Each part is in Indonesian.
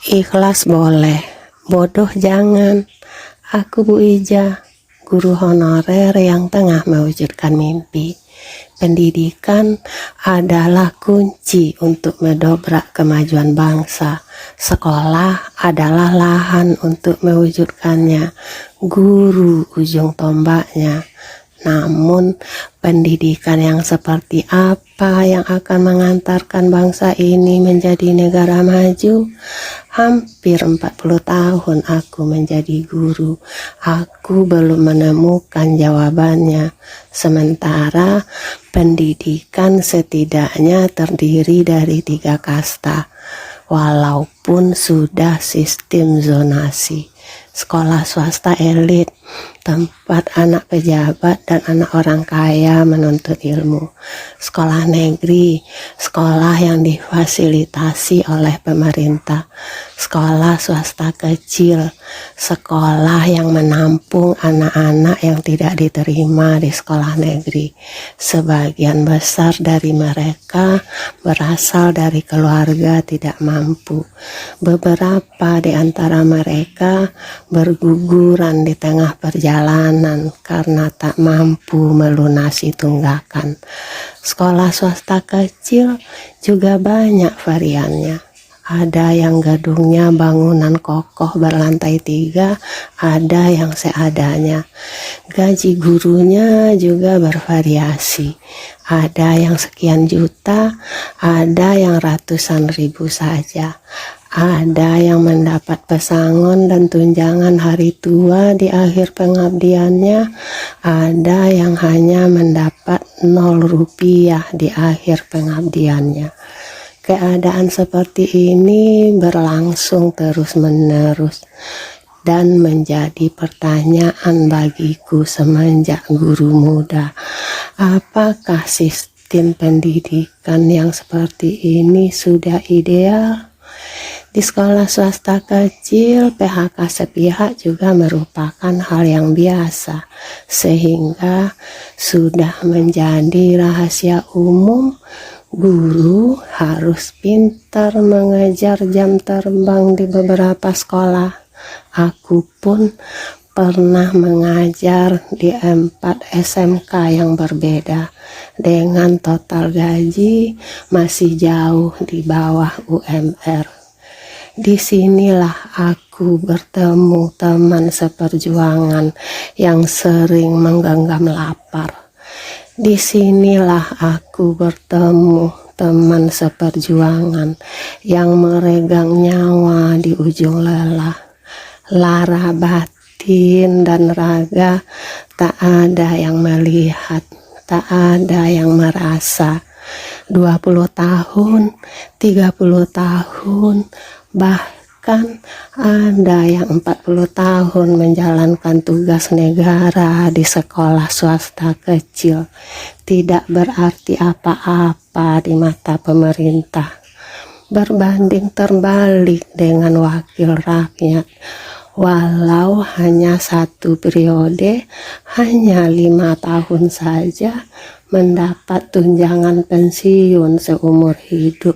Ikhlas boleh, bodoh jangan. Aku Bu Ija, guru honorer yang tengah mewujudkan mimpi. Pendidikan adalah kunci untuk mendobrak kemajuan bangsa. Sekolah adalah lahan untuk mewujudkannya. Guru ujung tombaknya. Namun, pendidikan yang seperti apa yang akan mengantarkan bangsa ini menjadi negara maju? Hampir 40 tahun aku menjadi guru. Aku belum menemukan jawabannya. Sementara pendidikan setidaknya terdiri dari 3 kasta. Walaupun sudah sistem zonasi. Sekolah swasta elit, tempat anak pejabat dan anak orang kaya menuntut ilmu. Sekolah negeri, sekolah yang difasilitasi oleh pemerintah. Sekolah swasta kecil, sekolah yang menampung anak-anak yang tidak diterima di sekolah negeri. Sebagian besar dari mereka berasal dari keluarga tidak mampu. Beberapa di antara mereka berguguran di tengah perjalanan karena tak mampu melunasi tunggakan. Sekolah swasta kecil juga banyak variannya. Ada yang gedungnya bangunan kokoh berlantai 3, ada yang seadanya. Gaji gurunya juga bervariasi. Ada yang sekian juta, ada yang ratusan ribu saja. Ada yang mendapat pesangon dan tunjangan hari tua di akhir pengabdiannya. Ada yang hanya mendapat 0 rupiah di akhir pengabdiannya. Keadaan seperti ini berlangsung terus-menerus dan menjadi pertanyaan bagiku semenjak guru muda. Apakah sistem pendidikan yang seperti ini sudah ideal? Di sekolah swasta kecil, PHK sepihak juga merupakan hal yang biasa, sehingga sudah menjadi rahasia umum. Guru harus pintar mengejar jam terbang di beberapa sekolah. Aku pun pernah mengajar di 4 SMK yang berbeda, dengan total gaji masih jauh di bawah UMR. Disinilah aku bertemu teman seperjuangan yang sering menggenggam lapar. Disinilah aku bertemu teman seperjuangan yang meregang nyawa di ujung lelah. Lara batin dan raga tak ada yang melihat, tak ada yang merasa. 20 tahun, 30 tahun, bahkan ada yang 40 tahun menjalankan tugas negara di sekolah swasta kecil. Tidak berarti apa-apa di mata pemerintah. Berbanding terbalik dengan wakil rakyat. Walau hanya 1 periode, hanya 5 tahun saja, mendapat tunjangan pensiun seumur hidup.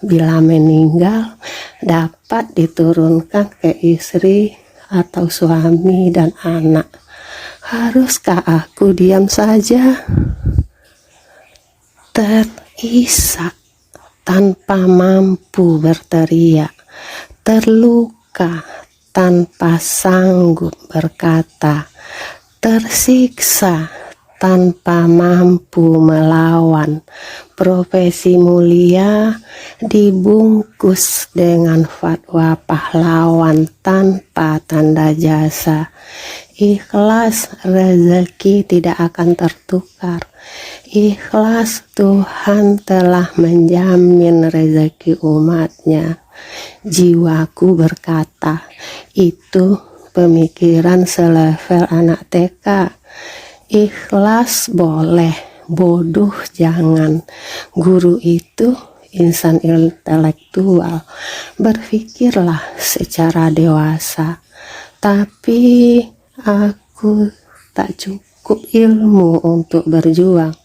Bila meninggal, dapat diturunkan ke istri atau suami dan anak. Haruskah aku diam saja? Terisak tanpa mampu berteriak, terluka tanpa sanggup berkata, tersiksa tanpa mampu melawan. Profesi mulia dibungkus dengan fatwa pahlawan tanpa tanda jasa. Ikhlas rezeki tidak akan tertukar. Ikhlas Tuhan telah menjamin rezeki umatnya. Jiwaku berkata, itu pemikiran selevel anak TK. Ikhlas boleh, bodoh jangan. Guru itu insan intelektual. Berpikirlah secara dewasa. Tapi aku tak cukup ilmu untuk berjuang.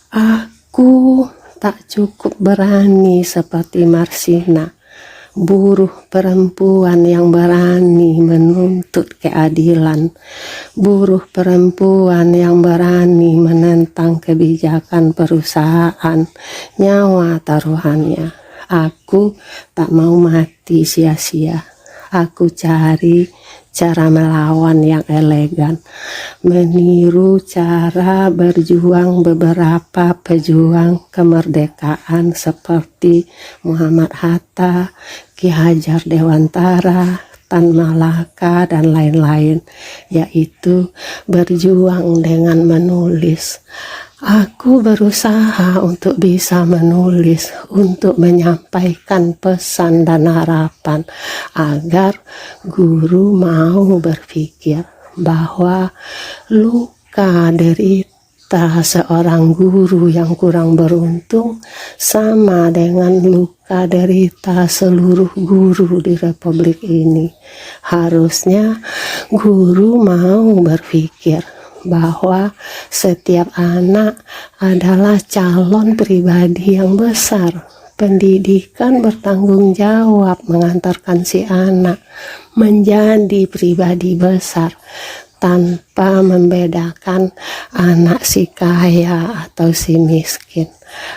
Aku tak cukup berani seperti Marsina. buruh perempuan yang berani menuntut keadilan, buruh perempuan yang berani menentang kebijakan perusahaan, nyawa taruhannya. Aku tak mau mati sia-sia. Aku cari cara melawan yang elegan, meniru cara berjuang beberapa pejuang kemerdekaan seperti Muhammad Hatta, Ki Hajar Dewantara, Tan Malaka, dan lain-lain, yaitu berjuang dengan menulis. Aku berusaha untuk bisa menulis, untuk menyampaikan pesan dan harapan agar guru mau berpikir bahwa luka derita seorang guru yang kurang beruntung sama dengan luka derita seluruh guru di Republik ini. Harusnya guru mau berpikir bahwa setiap anak adalah calon pribadi yang besar. Pendidikan bertanggung jawab mengantarkan si anak menjadi pribadi besar tanpa membedakan anak si kaya atau si miskin.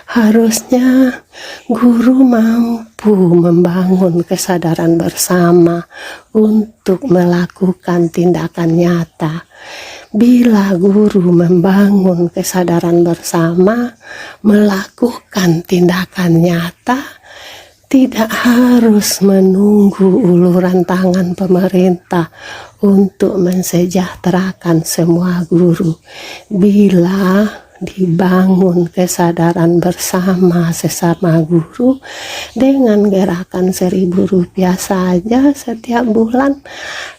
Harusnya guru mampu membangun kesadaran bersama untuk melakukan tindakan nyata. Bila guru membangun kesadaran bersama, melakukan tindakan nyata, tidak harus menunggu uluran tangan pemerintah untuk mensejahterakan semua guru. Bila dibangun kesadaran bersama sesama guru dengan gerakan Rp1.000 saja setiap bulan,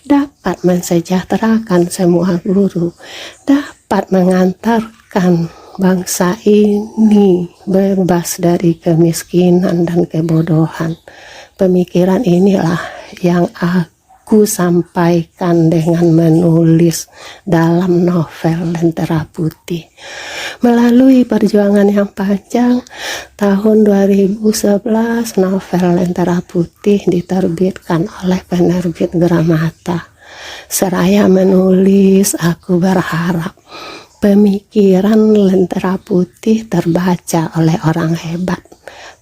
dapat mensejahterakan semua guru, dapat mengantarkan bangsa ini bebas dari kemiskinan dan kebodohan. Pemikiran inilah yang aku sampaikan dengan menulis dalam novel Lentera Putih. Melalui perjuangan yang panjang, tahun 2011 novel Lentera Putih diterbitkan oleh penerbit Gramata. Seraya menulis, aku berharap pemikiran Lentera Putih terbaca oleh orang hebat.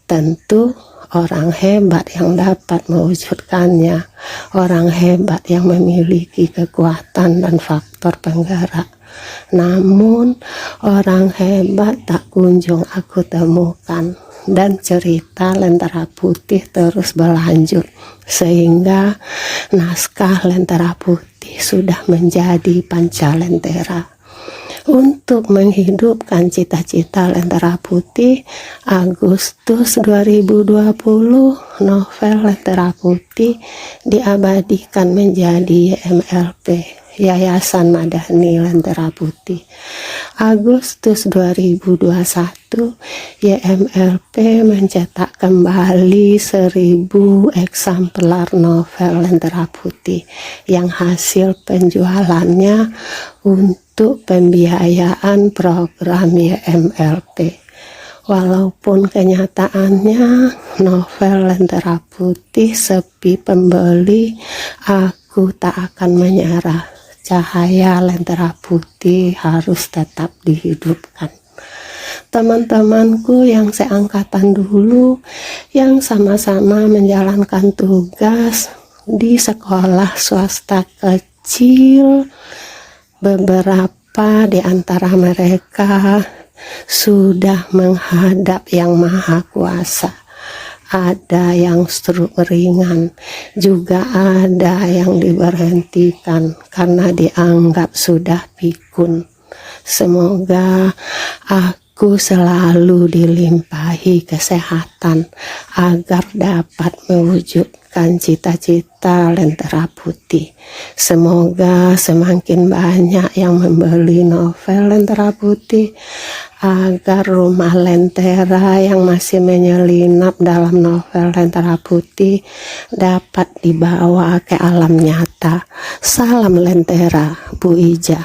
Tentu orang hebat yang dapat mewujudkannya, orang hebat yang memiliki kekuatan dan faktor penggerak. Namun orang hebat tak kunjung aku temukan, dan cerita Lentera Putih terus berlanjut sehingga naskah Lentera Putih sudah menjadi Pancalentera. Untuk menghidupkan cita-cita Lentera Putih, Agustus 2020 novel Lentera Putih diabadikan menjadi YMLP, Yayasan Madani Lentera Putih. Agustus 2021 YMLP mencetak kembali 1000 eksemplar novel Lentera Putih yang hasil penjualannya untuk pembiayaan program YMLP. Walaupun kenyataannya novel Lentera Putih sepi pembeli, aku tak akan menyerah. Cahaya Lentera Putih harus tetap dihidupkan. Teman-temanku yang seangkatan dulu, yang sama-sama menjalankan tugas di sekolah swasta kecil, beberapa di antara mereka sudah menghadap Yang Maha Kuasa. Ada yang stroke ringan, juga ada yang diberhentikan karena dianggap sudah pikun. Semoga aku selalu dilimpahi kesehatan agar dapat mewujudkan cita-cita Lentera Putih. Semoga semakin banyak yang membeli novel Lentera Putih agar rumah Lentera yang masih menyelinap dalam novel Lentera Putih dapat dibawa ke alam nyata. Salam Lentera, Bu Ija.